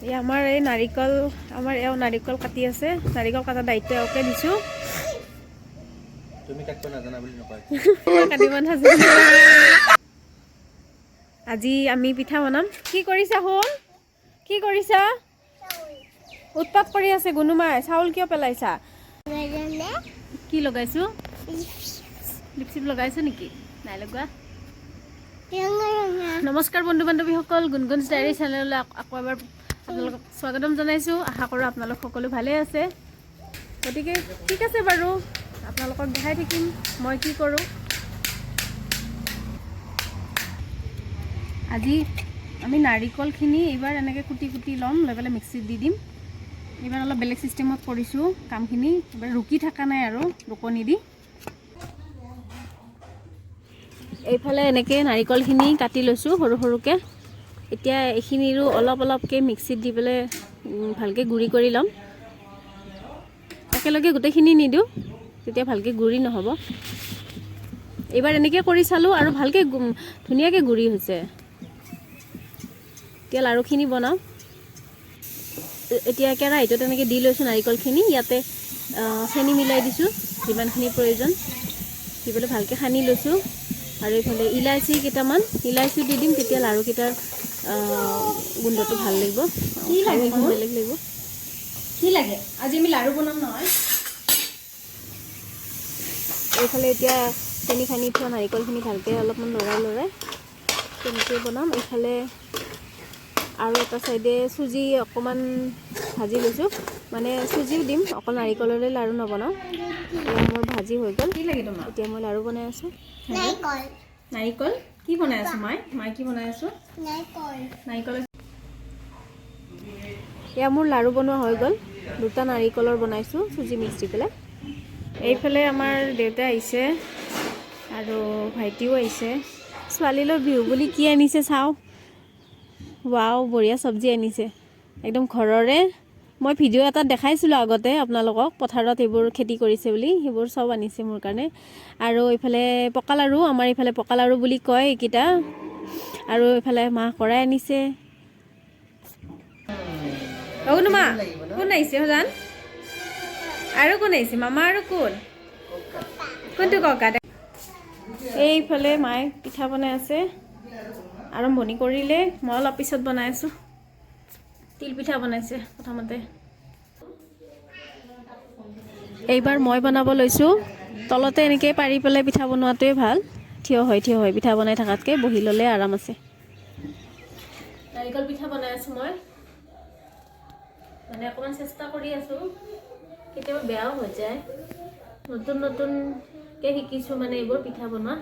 এই আমাৰ এই নাৰিকল আমাৰ এও নাৰিকল কাটি আছে নাৰিকল কাটা দায়িত্ব এওকে দিছো তুমি কাটব নাজানা বুলি নকয় কাটিব নাজানো আজি আমি পিঠা বনাম কি কৰিছা হল কি কৰিছা উৎপাত কৰি আছে গুনুমাই চাউল কিয় পেলাইছা কি লগাইছো লিপস্টিক লগাইছো নেকি নাই লগা নমস্কাৰ বন্ধু বান্ধৱীসকল গুণগুণছ ডায়েৰী চেনেললৈ আকৌ এবাৰ আপোনালোকক স্বাগতম জনাইছোঁ আশা কৰোঁ আপোনালোক সকলো ভালে আছে গতিকে ঠিক আছে বাৰু আপোনালোকক দেখাই থাকিম মই কি কৰোঁ আজি আমি নাৰিকলখিনি এইবাৰ এনেকৈ কুটি কুটি ল'ম লৈ পেলাই মিক্সিত দি দিম এইবাৰ অলপ বেলেগ চিষ্টেমত কৰিছোঁ কামখিনি এইবাৰ ৰুকি থকা নাই আৰু ৰুকনি দি এইফালে এনেকৈ নাৰিকলখিনি কাটি লৈছোঁ সৰু সৰুকৈ এতিয়া এইখিনিৰো অলপ অলপকৈ মিক্সিত দি পেলাই ভালকৈ গুড়ি কৰি ল'ম একেলগে গোটেইখিনি নিদিওঁ তেতিয়া ভালকৈ গুড়ি নহ'ব এইবাৰ এনেকৈ কৰি চালোঁ আৰু ভালকৈ ধুনীয়াকৈ গুড়ি হৈছে এতিয়া লাড়ুখিনি বনাওঁ এতিয়া কেৰাহীটোত এনেকৈ দি লৈছোঁ নাৰিকলখিনি ইয়াতে চেনি মিলাই দিছোঁ যিমানখিনি প্ৰয়োজন দি পেলাই ভালকৈ সানি লৈছোঁ আৰু এইফালে ইলাচি কেইটামান ইলাচিও দি দিম তেতিয়া লাড়ুকেইটাৰ গোন্ধটো ভাল লাগিব বেলেগ লাগিব কি লাগে আজি আমি লাড়ু বনাম নহয় এইফালে এতিয়া চেনি সানি থোৱা নাৰিকলখিনি ভালকৈ অলপমান লৰাই তেনেকৈ বনাম এইফালে আৰু এটা চাইডে চুজি অকণমান ভাজি লৈছোঁ মানে চুজিও দিম অকল নাৰিকলৰে লাড়ু নবনাওঁ এতিয়া মোৰ ভাজি হৈ গ'ল কি লাগে তোমাক এতিয়া মই লাড়ু বনাই আছোঁ নাৰিকল কি বনাই আছোঁ মাই কি বনাই আছোঁ নাৰিকল এয়া মোৰ লাড়ু বনোৱা হৈ গ'ল দুটা নাৰিকলৰ বনাইছোঁ চুজি মিক্স দি পেলাই এইফালে আমাৰ দেউতা আহিছে আৰু ভাইটিও আহিছে ছোৱালীলৈ বিহু বুলি কি আনিছে চাওঁ ৱাও বঢ়িয়া চব্জি আনিছে একদম ঘৰৰে মই ভিডিঅ' এটাত দেখাইছিলোঁ আগতে আপোনালোকক পথাৰত এইবোৰ খেতি কৰিছে বুলি সেইবোৰ চব আনিছে মোৰ কাৰণে আৰু এইফালে পকা লাড়ু আমাৰ এইফালে পকা লাড়ু বুলি কয় এইকেইটা আৰু এইফালে মাহ কৰাই আনিছে মা কোন আহিছে জান আৰু কোন আহিছে মামা আৰু কোনটো ককা এইফালে মায়ে পিঠা বনাই আছে আৰম্ভণি কৰিলে মই অলপ পিছত বনাই আছোঁ তিল পিঠা বনাইছে প্ৰথমতে এইবাৰ মই বনাব লৈছোঁ তলতে এনেকৈ পাৰি পেলাই পিঠা বনোৱাটোৱে ভাল থিয় হৈ পিঠা বনাই থকাতকৈ বহি ল'লে আৰাম আছে নাৰিকল পিঠা বনাই আছোঁ মই মানে অকণমান চেষ্টা কৰি আছোঁ কেতিয়াবা বেয়াও হৈ যায় নতুনকৈ শিকিছোঁ মানে এইবোৰ পিঠা বনোৱা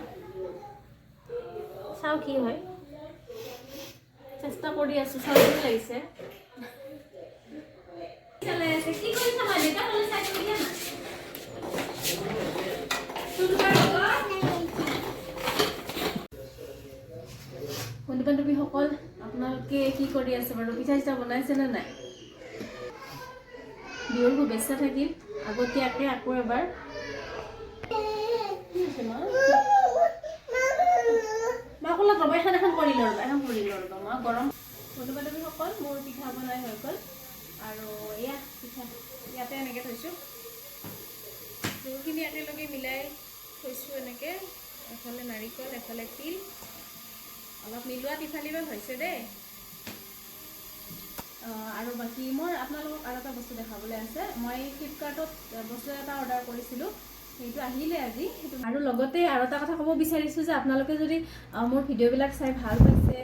চাওঁ কি হয় চেষ্টা কৰি আছোঁ চাওঁ লাগিছে বন্ধু বান্ধৱীসকল আপোনালোকে কি কৰি আছে বাৰু পিঠা চিঠা বনাইছে নে নাই বিহুৰ শুভেচ্ছা থাকিল আগতীয়াকৈ আকৌ এবাৰ মাকলত ৰ'বা এখন কৰিলোঁ ৰ'বা মই গৰম বন্ধু বান্ধৱীসকল মোৰ পিঠা বনাই হৈ গ'ল আৰু এয়া পিঠা ইয়াতে এনেকৈ থৈছোঁ দুয়োখিনি একেলগে মিলাই থৈছোঁ এনেকৈ এফালে নাৰিকল এফালে তিল অলপ মিলোৱাত ইফালিবা হৈছে দেই আৰু বাকী মোৰ আপোনালোকক আৰু এটা বস্তু দেখাবলৈ আছে মই ফ্লিপকাৰ্টত বস্তু এটা অৰ্ডাৰ কৰিছিলোঁ সেইটো আহিলে আজি সেইটো আৰু লগতে আৰু এটা কথা ক'ব বিচাৰিছোঁ যে আপোনালোকে যদি মোৰ ভিডিঅ'বিলাক চাই ভাল পাইছে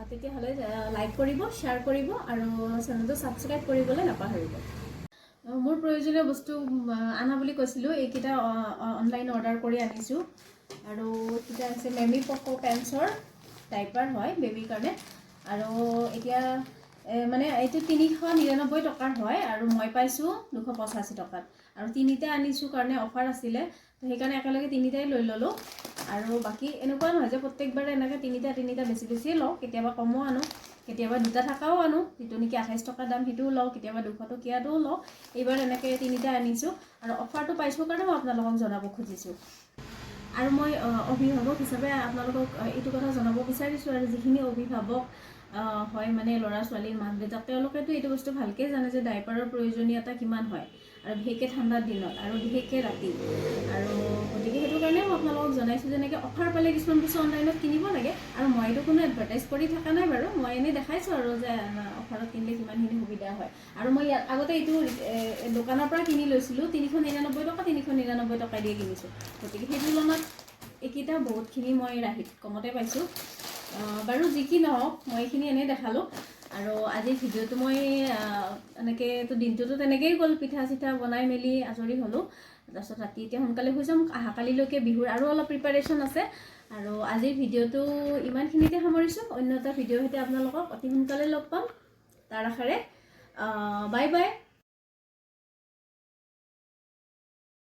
তেতিয়াহ'লে লাইক কৰিব শ্বেয়াৰ কৰিব আৰু চেনেলটো ছাবস্ক্ৰাইব কৰিবলৈ নাপাহৰিব মোৰ প্ৰয়োজনীয় বস্তু আনা বুলি কৈছিলোঁ এইকেইটা অনলাইন অৰ্ডাৰ কৰি আনিছোঁ আৰু এইকেইটা হৈছে মেমি পকো পেন্টছৰ ডাইপাৰ হয় বেবীৰ কাৰণে আৰু এতিয়া মানে এইটো 399 টকাৰ হয় আৰু মই পাইছোঁ 285 টকাত আৰু তিনিটা আনিছোঁ কাৰণে অফাৰ আছিলে তো সেইকাৰণে একেলগে তিনিটাই লৈ ল'লোঁ আৰু বাকী এনেকুৱা নহয় যে প্ৰত্যেকবাৰে এনেকৈ তিনিটা বেছি লওঁ কেতিয়াবা কমো আনো কেতিয়াবা দুটা থাকাও আনো যিটো নেকি 28 টকা দাম সেইটোও লওঁ কেতিয়াবা 200 টকীয়াটোও লওঁ এইবাৰ এনেকৈ তিনিটা আনিছোঁ আৰু অফাৰটো পাইছোঁ কাৰণে মই আপোনালোকক জনাব খুজিছোঁ আৰু মই অভিভাৱক হিচাপে আপোনালোকক এইটো কথা জনাব বিচাৰিছোঁ আৰু যিখিনি অভিভাৱক হয় মানে ল'ৰা ছোৱালীৰ মাক দেউতাক তেওঁলোকেতো এইটো বস্তু ভালকৈ জানে যে ডাইপাৰৰ প্ৰয়োজনীয়তা কিমান হয় আৰু বিশেষকৈ ঠাণ্ডাৰ দিনত আৰু বিশেষকৈ ৰাতি আৰু গতিকে সেইটো কাৰণে মই আপোনালোকক জনাইছোঁ যেনেকৈ অফাৰ পালে কিছুমান বস্তু অনলাইনত কিনিব লাগে আৰু মইতো কোনো এডভাৰটাইজ কৰি থকা নাই বাৰু মই এনেই দেখাইছোঁ আৰু যে অফাৰত কিনিলে কিমানখিনি সুবিধা হয় আৰু মই ইয়াত আগতে এইটো দোকানৰ পৰা কিনি লৈছিলোঁ 399 টকা 399 টকা দিয়ে কিনিছোঁ গতিকে সেই তুলনাত এইকেইটা বহুতখিনি মই ৰাহিত কমতে পাইছোঁ বাৰু যি কি নহওক মই এইখিনি এনেই দেখালোঁ আৰু আজিৰ ভিডিঅ'টো মই এনেকৈতো দিনটোতো তেনেকৈয়ে গ'ল পিঠা চিঠা বনাই মেলি আজৰি হ'লোঁ তাৰপিছত ৰাতি এতিয়া সোনকালে শুই যাম অহাকালিলৈকে বিহুৰ আৰু অলপ প্ৰিপাৰেশ্যন আছে আৰু আজিৰ ভিডিঅ'টো ইমানখিনিতে সামৰিছোঁ অন্য এটা ভিডিঅ'ৰ সৈতে আপোনালোকক অতি সোনকালে লগ পাম তাৰ আশাৰে বাই বাই